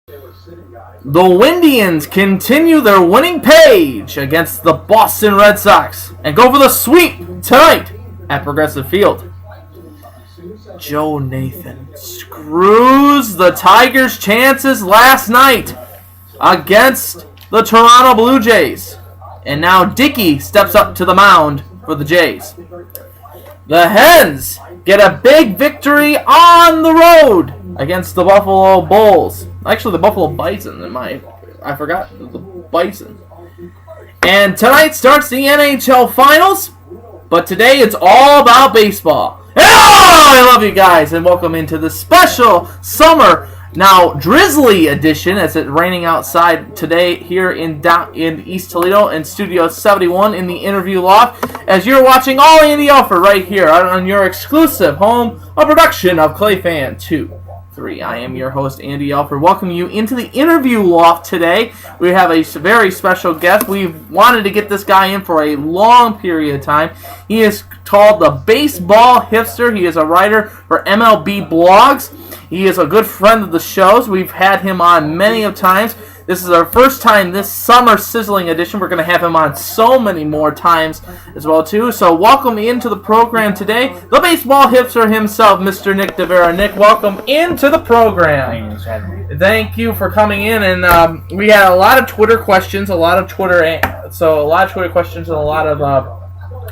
The Windians continue their winning page against the Boston Red Sox and go for the sweep tonight at Progressive Field. Joe Nathan screws the Tigers' chances last night against the Toronto Blue Jays. And now Dickey steps up to the mound for the Jays. The Hens get a big victory on the road against the Buffalo Bulls. Actually, the Buffalo Bison. I forgot the Bison. And tonight starts the NHL Finals, but today it's all about baseball. I love you guys, and welcome into the special summer, now drizzly edition, as it's raining outside today here in East Toledo in Studio 71 in the interview loft, as you're watching all Andy Alfred right here on your exclusive home, a production of Clay Fan 2. I am your host, Andy Alfred, welcoming you into the interview loft today. We have a very special guest. We've wanted to get this guy in for a long period of time. He is called the Baseball Hipster. He is a writer for MLB blogs. He is a good friend of the shows. We've had him on many of times. This is our first time this summer sizzling edition. We're going to have him on so many more times as well, too. So welcome into the program today, the baseball hipster himself, Mr. Nick DeVera. Nick, welcome into the program. Thank you for coming in. And we had a lot of Twitter questions, a lot of Twitter questions, and a lot of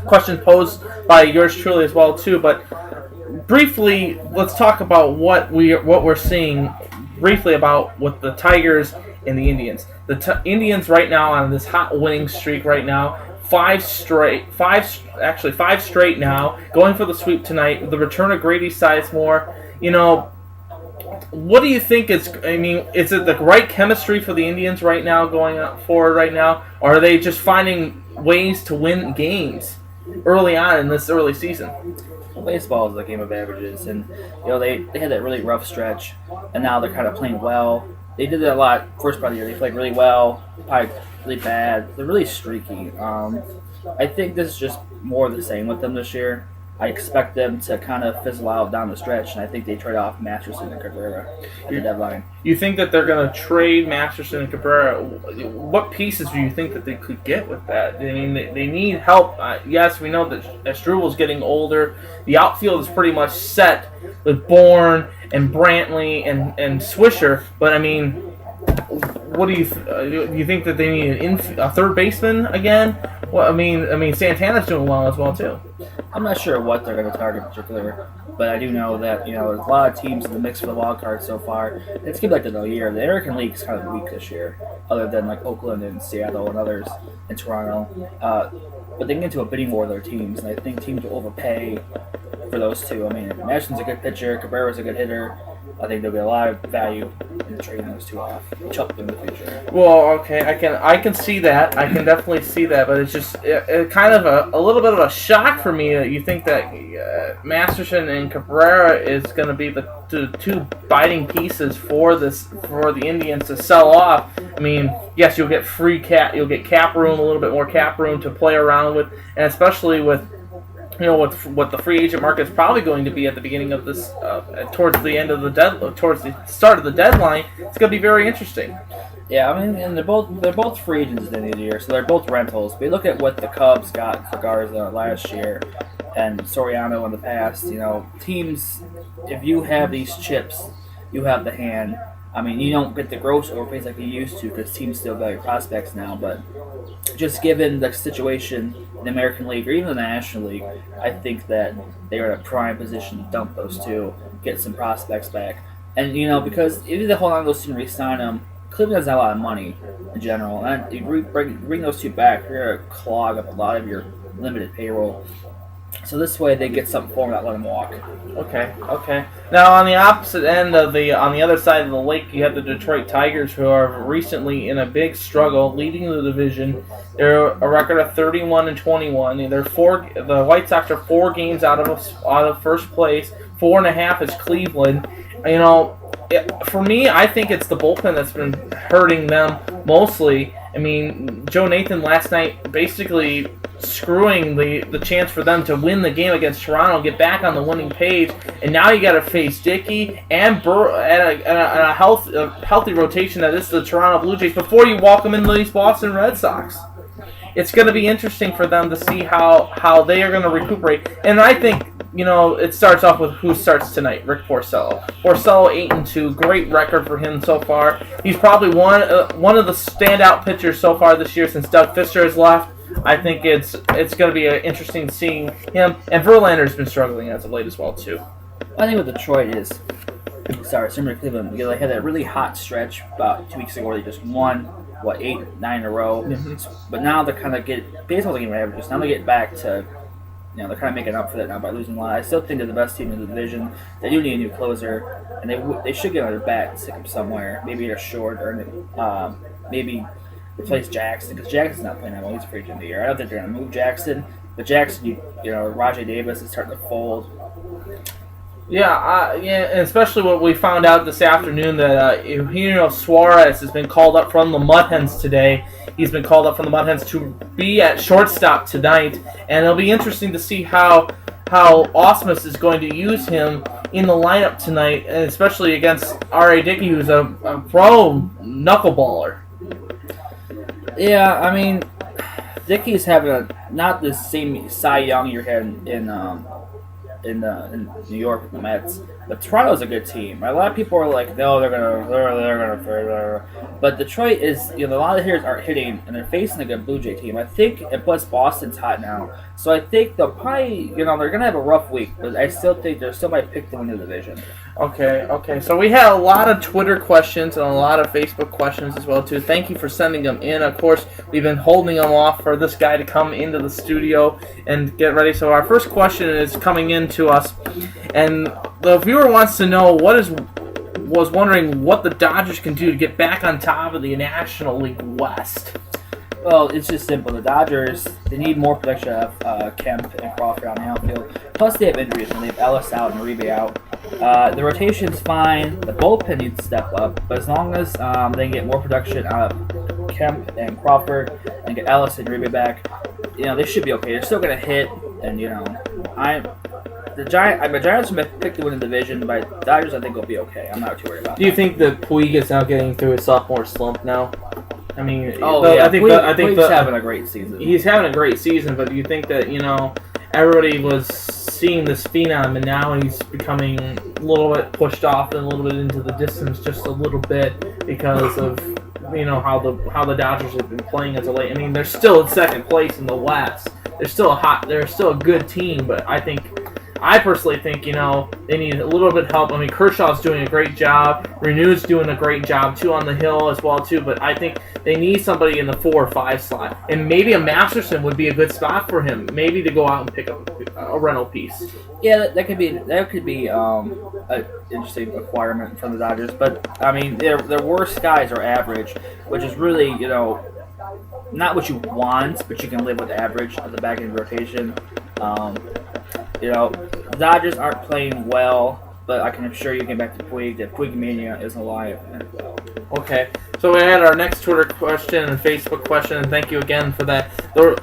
questions posed by yours truly as well, too. But briefly, let's talk about what we're seeing briefly about with the Tigers and the Indians. The Indians right now on this hot winning streak right now, five straight now, going for the sweep tonight with the return of Grady Sizemore. What do you think is it the right chemistry for the Indians right now going forward right now, or are they just finding ways to win games early on in this early season? Well, baseball is a game of averages, and they had that really rough stretch, and now they're kind of playing well. They did that a lot first part of the year. They played really well, probably really bad. They're really streaky. I think this is just more of the same with them this year. I expect them to kind of fizzle out down the stretch, and I think they trade off Masterson and Cabrera at the deadline. You think that they're going to trade Masterson and Cabrera? What pieces do you think that they could get with that? I mean, they need help. Yes, we know that Struvel's getting older. The outfield is pretty much set with Bourne and Brantley and Swisher, but I mean, what do you think that they need a third baseman again? Well, I mean, Santana's doing well as well too. I'm not sure what they're going to target in particular, but I do know that there's a lot of teams in the mix for the wild card so far. It's going to be like the whole year. The American League is kind of weak this year, other than like Oakland and Seattle and others in Toronto. But they can get into a bidding war with their teams, and I think teams will overpay for those two. I mean, Madison's a good pitcher, Cabrera's a good hitter. I think there'll be a lot of value in trading those two off, Chuck in the future. Well, okay, I can see that. I can definitely see that, but it's just kind of a little bit of a shock for me that you think that Masterson and Cabrera is going to be the two biting pieces for the Indians to sell off. I mean, yes, you'll get cap room, a little bit more cap room to play around with, and especially with what the free agent market is probably going to be at the beginning of this, towards the start of the deadline. It's going to be very interesting. Yeah, I mean, and they're both free agents at the end of the year, so they're both rentals. But look at what the Cubs got for Garza last year, and Soriano in the past. Teams, if you have these chips, you have the hand. I mean, you don't get the gross overpays like you used to because teams still value prospects now, but just given the situation in the American League or even the National League, I think that they are in a prime position to dump those two, get some prospects back. And, because even if they hold on to those two and re-sign them, Cleveland has a lot of money in general. And you bring those two back, you're going to clog up a lot of your limited payroll. So this way they get something for them without letting them walk. Okay. Now on the opposite end on the other side of the lake, you have the Detroit Tigers, who are recently in a big struggle, leading the division. They're a record of 31-21. The White Sox are 4 games out of first place. 4.5 is Cleveland. For me, I think it's the bullpen that's been hurting them mostly. I mean, Joe Nathan last night basically screwing the chance for them to win the game against Toronto, get back on the winning page, and now you got to face Dickey and Burr and a healthy rotation that is the Toronto Blue Jays before you walk them into these Boston Red Sox. It's going to be interesting for them to see how they are going to recuperate, and I think it starts off with who starts tonight. Rick Porcello. Porcello 8-2, great record for him so far. He's probably one of the standout pitchers so far this year since Doug Fister has left. I think it's going to be interesting seeing him. And Verlander's been struggling as of late as well, too. I think with Detroit is, similar to Cleveland, they had that really hot stretch about 2 weeks ago where they just won, 8, 9 in a row. Mm-hmm. But now they're kind of baseball's getting averages. Now they get back to, they're kind of making up for that now by losing a lot. I still think they're the best team in the division. They do need a new closer, and they should get on their bat and stick him somewhere. Maybe a short, or maybe replace Jackson, because Jackson's not playing that well. He's a free agent of the year. I don't think they're going to move Jackson, but Jackson, Rajai Davis is starting to fold. Yeah, and especially what we found out this afternoon that Eugenio Suarez has been called up from the Mudhens today. He's been called up from the Mudhens to be at shortstop tonight, and it'll be interesting to see how Osmus is going to use him in the lineup tonight, and especially against R.A. Dickey, who's a pro knuckleballer. Yeah, I mean, Dickey's having not the same Cy Young you had in New York with the Mets, but Toronto's a good team. A lot of people are like, no, they're gonna, but Detroit is, a lot of the hitters aren't hitting, and they're facing a good Blue Jay team. I think, and plus Boston's hot now, so I think they'll probably, they're gonna have a rough week, but I still think they still might pick to win the division. Okay. So we had a lot of Twitter questions and a lot of Facebook questions as well too. Thank you for sending them in. Of course, we've been holding them off for this guy to come into the studio and get ready. So our first question is coming in to us, and the viewer wants to know was wondering what the Dodgers can do to get back on top of the National League West. Well, it's just simple. The Dodgers, they need more production of Kemp and Crawford on the outfield. Plus, they have injuries. They have Ellis out and Uribe out. The rotation's fine. The bullpen needs to step up. But as long as they get more production out of Kemp and Crawford and get Ellis and Uribe back, they should be okay. They're still going to hit. And, the Giants have picked to win the division, but the Dodgers, I think, will be okay. I'm not too worried about that. Do you think that Puig is now getting through his sophomore slump now? I mean, I think Puig's having a great season. He's having a great season, but do you think that everybody was seeing this phenom, and now he's becoming a little bit pushed off and a little bit into the distance, just a little bit because of how the Dodgers have been playing as of late. I mean, they're still in second place in the West. They're still a good team, but I personally think, they need a little bit of help. I mean, Kershaw's doing a great job. Renew's doing a great job, too, on the hill as well, too. But I think they need somebody in the 4 or 5 slot. And maybe a Masterson would be a good spot for him. Maybe to go out and pick up a rental piece. Yeah, that could be an interesting acquirement from the Dodgers. But, I mean, their worst guys are average, which is really, not what you want, but you can live with average at the back end rotation. The Dodgers aren't playing well, but I can assure you, get back to Puig, that Puig Mania is alive. Okay, so we had our next Twitter question and Facebook question, and thank you again for that. The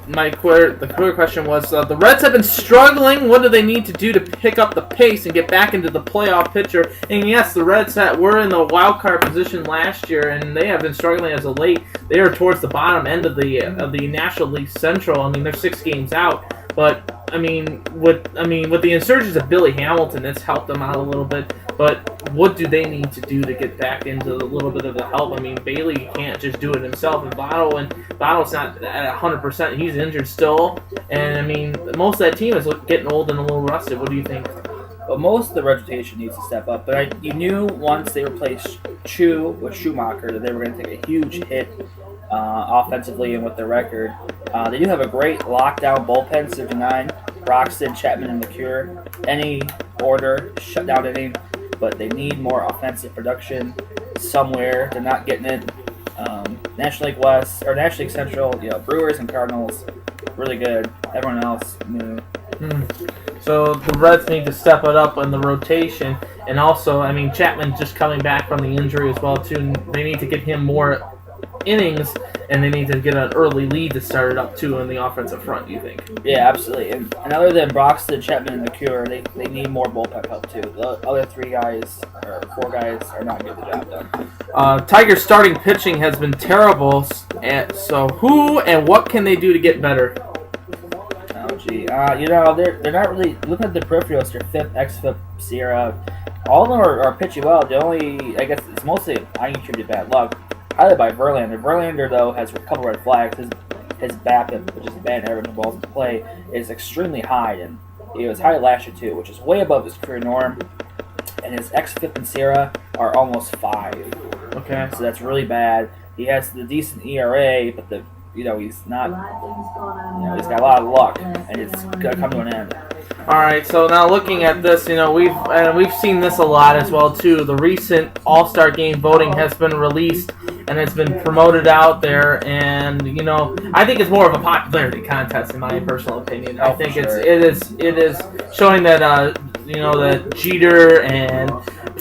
Twitter question was, the Reds have been struggling. What do they need to do to pick up the pace and get back into the playoff picture? And yes, the Reds were in the wild card position last year, and they have been struggling as of late. They are towards the bottom end of the National League Central. I mean, they're 6 games out, but with the insurgence of Billy Hamilton, it's helped them out a little bit. But what do they need to do to get back into a little bit of the help? I mean, Bailey can't just do it himself, and Bottle's not at 100%. He's injured still, and I mean, most of that team is getting old and a little rusted. What do you think? Well, most of the rotation needs to step up, but you knew once they replaced Chu with Schumacher that they were going to take a huge hit offensively and with their record. They do have a great lockdown bullpen, 69, Broxton, Chapman, and McCure. Any order, shut down inning, but they need more offensive production somewhere. They're not getting it. National League West, or National League Central, Brewers and Cardinals, really good. Everyone else, So the Reds need to step it up in the rotation, and also, I mean, Chapman's just coming back from the injury as well too. And they need to get him more innings, and they need to get an early lead to start it up too in the offensive front. You think? Yeah, absolutely. And other than Broxton, Chapman, and McCure, they need more bullpen help too. The other 3 guys or 4 guys are not getting the job done. Tigers' starting pitching has been terrible. So who and what can they do to get better? Oh gee, they're not really looking at the peripherals. Their fifth, xFIP, Sierra, all of them are pitching well. The only, I guess, it's mostly I attribute to bad luck. Highlighted by Verlander. Verlander though has a couple red flags. His BABIP, which is bad average of balls in play, is extremely high, and it was high last year too, which is way above his career norm. And his xFIP and Sierra are almost 5. Okay. So that's really bad. He has the decent ERA, but he's not. He's got a lot of luck, and it's gonna come to an end. All right. So now looking at this, we've seen this a lot as well too. The recent All-Star Game voting has been released and it's been promoted out there, and I think it's more of a popularity contest in my personal opinion. I think sure. it is showing that that Jeter and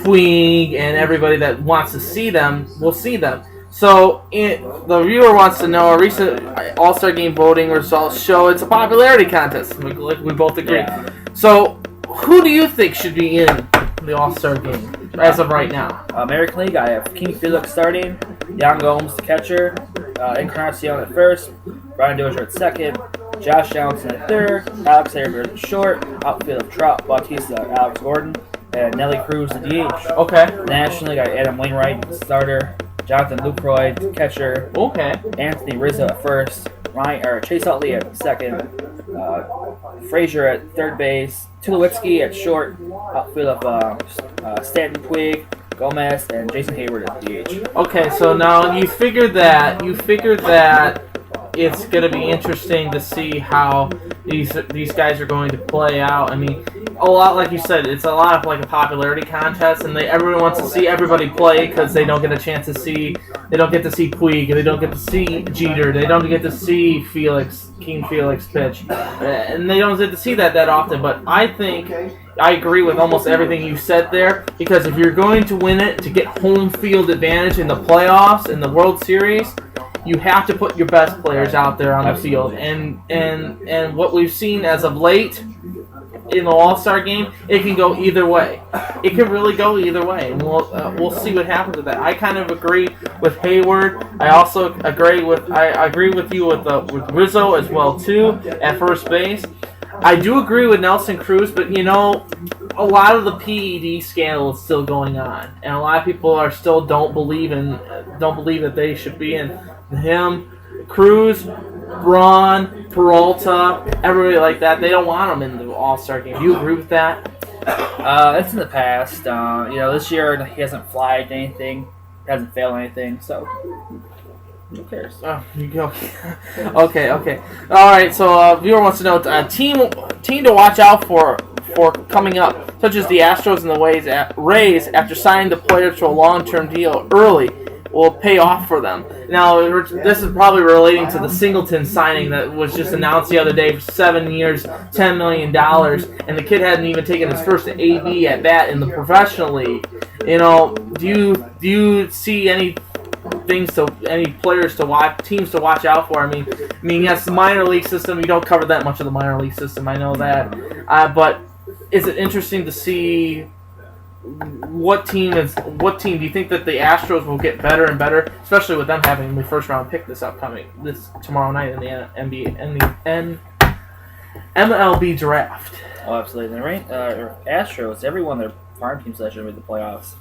Puig and everybody that wants to see them will see them. So the viewer wants to know, a recent All-Star Game voting results show it's a popularity contest. We both agree. Yeah. So who do you think should be in the All-Star Game as of right now? American League, I have King Felix starting, Yan Gomes the catcher, Encarnacion at first, Brian Dozier at second, Josh Johnson at third, Alex Avery at short, outfield of Trout, Bautista, Alex Gordon, and Nelly Cruz the DH. Okay. National League, I have Adam Wainwright starter, Jonathan Lucroy catcher, Okay. Anthony Rizzo at first, Chase Utley at second, Frazier at third base, Tulowitzki at short, outfield of Stanton, Puig, Gomez, and Jason Hayward at DH. Okay, so now you figured that it's going to be interesting to see how these guys are going to play out. I mean, a lot, like you said, it's a lot of like a popularity contest, and everyone wants to see everybody play because they don't get a chance to see. They don't get to see Puig, they don't get to see Jeter, they don't get to see King Felix pitch, and they don't get to see that often. But I think I agree with almost everything you said there, because if you're going to win it to get home field advantage in the playoffs in the World Series, you have to put your best players out there on the field. And what we've seen as of late in the All-Star Game, it can go either way. It can really go either way, and we'll see what happens with that. I kind of agree with Hayward. I also agree with you with Rizzo as well too at first base. I do agree with Nelson Cruz, but a lot of the PED scandal is still going on, and a lot of people are still don't believe that they should be in. Him, Cruz, Braun, Peralta, everybody like that, they don't want him in the All-Star Game. Do you agree with that? That's in the past. This year he hasn't flagged anything, hasn't failed anything, so who cares? Oh, you go. Okay. All right. So, viewer wants to know team to watch out for coming up, such as the Astros and the Rays, after signing the players to a long-term deal early, will pay off for them. Now, this is probably relating to the Singleton signing that was just announced the other day for 7 years, $10 million, and the kid hadn't even taken his first AB at bat in the professional league. Do you see any players to watch, teams to watch out for? I mean, yes, the minor league system, you don't cover that much of the minor league system, I know that. But is it interesting to see what team do you think that the Astros will get better and better, especially with them having the first round pick this tomorrow night in the MLB draft? Oh, absolutely. The Astros, every one of their farm teams last year made the playoffs.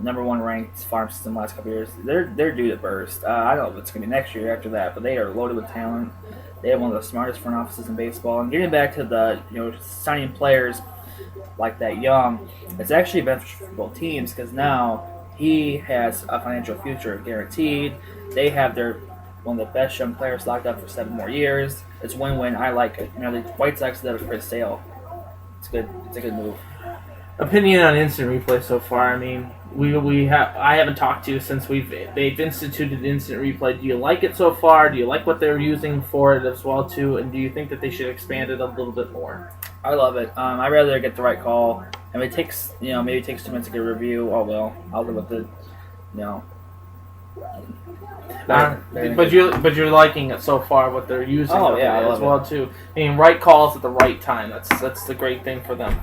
Number 1 ranked farm system last couple years. They're due to burst. I don't know if it's going to be next year after that, but they are loaded with talent. They have one of the smartest front offices in baseball. And getting back to the signing players like that young, it's actually beneficial for both teams, because now he has a financial future guaranteed. They have one of the best young players locked up for 7 more years. It's win-win. I like it. The White Sox did it for Chris Sale. It's good. It's a good move. Opinion on instant replay so far. I mean, I haven't talked to you since they've instituted instant replay. Do you like it so far? Do you like what they're using for it as well too? And do you think that they should expand it a little bit more? I love it. I'd rather get the right call. Maybe it takes 2 minutes to get a review. Oh well, I'll live with it. But you're liking it so far. What they're using, Oh yeah, I love as well too. I mean, right calls at the right time. That's the great thing for them.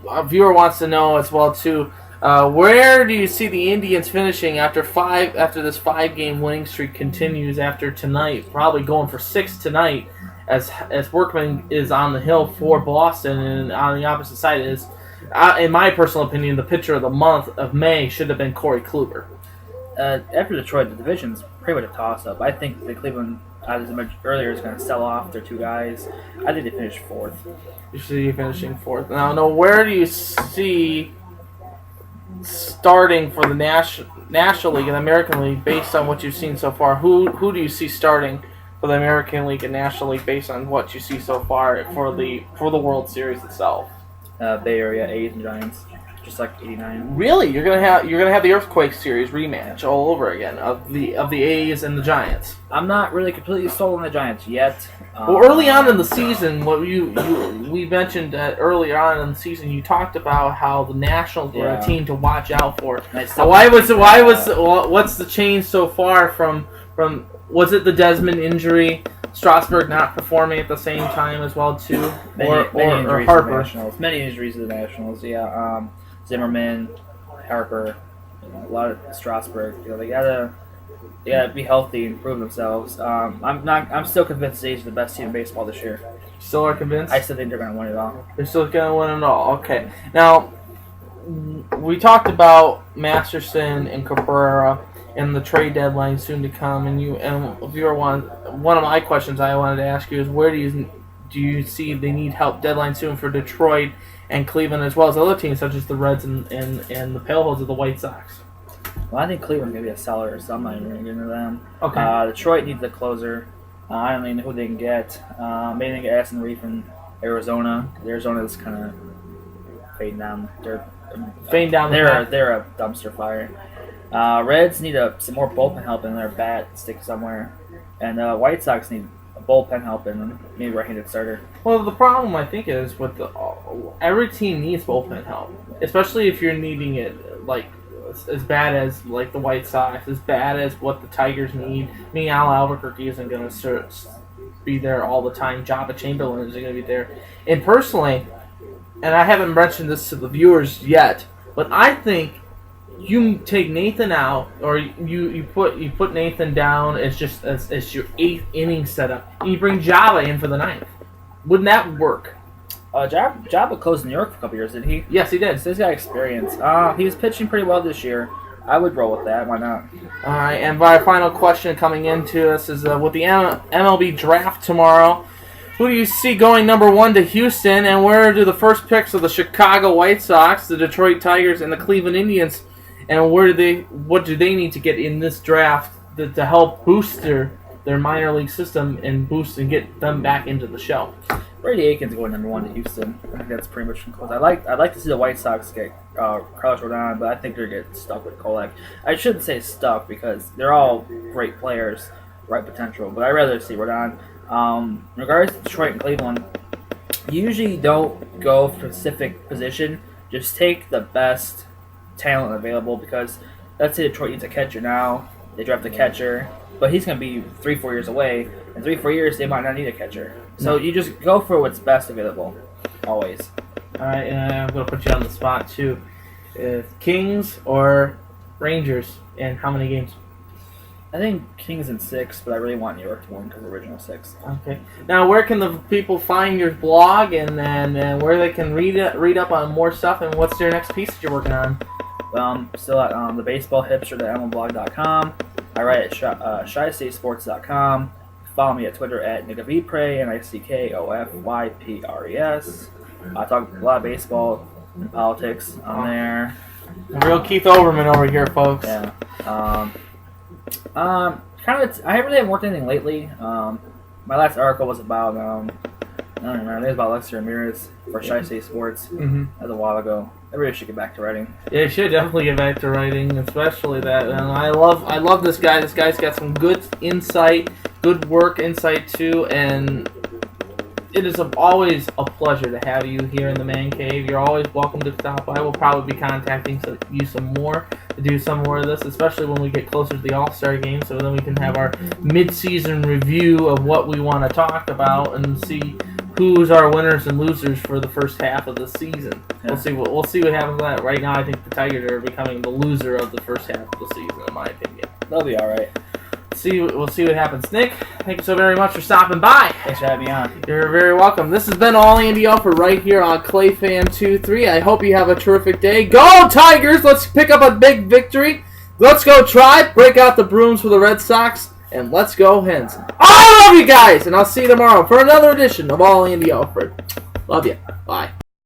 A viewer wants to know as well too. Where do you see the Indians finishing after this 5-game winning streak continues after tonight? Probably going for 6 tonight, as Workman is on the hill for Boston, and on the opposite side is, in my personal opinion, the pitcher of the month of May should have been Corey Kluber. After Detroit, the division's pretty much a toss-up. I think the Cleveland, as I mentioned earlier, is going to sell off their 2 guys. I think they finish 4th. You see you finishing 4th. Now, where do you see starting for the National League and American League based on what you've seen so far? Who do you see starting for the American League and National League based on what you see so far for the World Series itself? Bay Area A's and Giants, just like '89. Really, you're gonna have the Earthquake Series rematch all over again of the A's and the Giants. I'm not really completely sold on the Giants yet. Well, early on in the season, what we mentioned earlier on in the season, you talked about how the Nationals were a team to watch out for. What's the change so far from was it the Desmond injury? Strasburg not performing at the same time as well too, or Harper. Many injuries to the Nationals. Yeah, Zimmerman, Harper, a lot of Strasburg. They gotta be healthy and prove themselves. I'm still convinced the A's are the best team in baseball this year. Still are convinced? I still think they're gonna win it all. They're still gonna win it all. Okay, now we talked about Masterson and Cabrera and the trade deadline soon to come, and if you were one of my questions I wanted to ask you is where do you see they need help deadline soon for Detroit and Cleveland as well as other teams such as the Reds and the Pale of the White Sox? Well, I think Cleveland's gonna be a seller, so I'm not even gonna get into them. Okay. Detroit needs a closer. I don't even know who they can get. Maybe they can get Aston Reed from Arizona. Arizona's kind of fading down. They're a dumpster fire. Reds need some more bullpen help in their bat stick somewhere, and White Sox need a bullpen help and maybe right-handed starter. Well, the problem I think is with every team needs bullpen help, especially if you're needing it like as bad as like the White Sox, as bad as what the Tigers need. Al Albuquerque isn't going to be there all the time. Jabba Chamberlain isn't going to be there, and personally, and I haven't mentioned this to the viewers yet, but I think you take Nathan out, or you put Nathan down as your 8th inning setup, and you bring Java in for the 9th. Wouldn't that work? Java closed New York for a couple years, did he? Yes, he did. So he's got experience. He was pitching pretty well this year. I would roll with that. Why not? All right, and our final question coming into us is with the MLB draft tomorrow, who do you see going number 1 to Houston, and where do the first picks of the Chicago White Sox, the Detroit Tigers, and the Cleveland Indians, and what do they need to get in this draft to help boost their minor league system and get them back into the show? Brady Aiken's going number 1 to Houston. I think that's pretty much close. I'd like to see the White Sox get Carlos Rodon, but I think they're getting stuck with Kolek. I shouldn't say stuck because they're all great players, right potential, but I'd rather see Rodon. In regards to Detroit and Cleveland, you usually don't go for a specific position. Just take the best talent available, because let's say Detroit needs a catcher now. They draft a catcher, but he's going to be 3-4 years away. In 3-4 years, they might not need a catcher. So you just go for what's best available, always. All right, and I'm going to put you on the spot, too. Kings or Rangers, and how many games? I think Kings in 6, but I really want New York to win because the original 6. Okay. Now, where can the people find your blog, and then where they can read up on more stuff, and what's your next piece that you're working on? Still at thebaseballhipster.mlblog.com. I write at shystatesports.com. Follow me at Twitter at Nickofypres, NICKOFYPRES. I talk a lot of baseball and politics on there. The real Keith Olbermann over here, folks. Yeah. I really haven't worked anything lately. My last article was about I don't remember. It was about Lexi Ramirez for Shy State Sports. That was a while ago. I really should get back to writing. Yeah, you should definitely get back to writing, especially that. And I love this guy. This guy's got some good insight, good work insight too, and it is always a pleasure to have you here in the Man Cave. You're always welcome to stop by. We'll probably be contacting you some more to do some more of this, especially when we get closer to the All-Star game, so then we can have our mid-season review of what we want to talk about and see who's our winners and losers for the first half of the season. Yeah. We'll see what happens with that. Right now, I think the Tigers are becoming the loser of the first half of the season, in my opinion. They'll be all right. We'll see what happens. Nick, thank you so very much for stopping by. Thanks for having me on. You're very welcome. This has been all Andy Alfred right here on ClayFan23. I hope you have a terrific day. Go Tigers! Let's pick up a big victory. Let's go try, break out the brooms for the Red Sox, and let's go Hens. I love you guys, and I'll see you tomorrow for another edition of All Andy Alfred. Love you. Bye.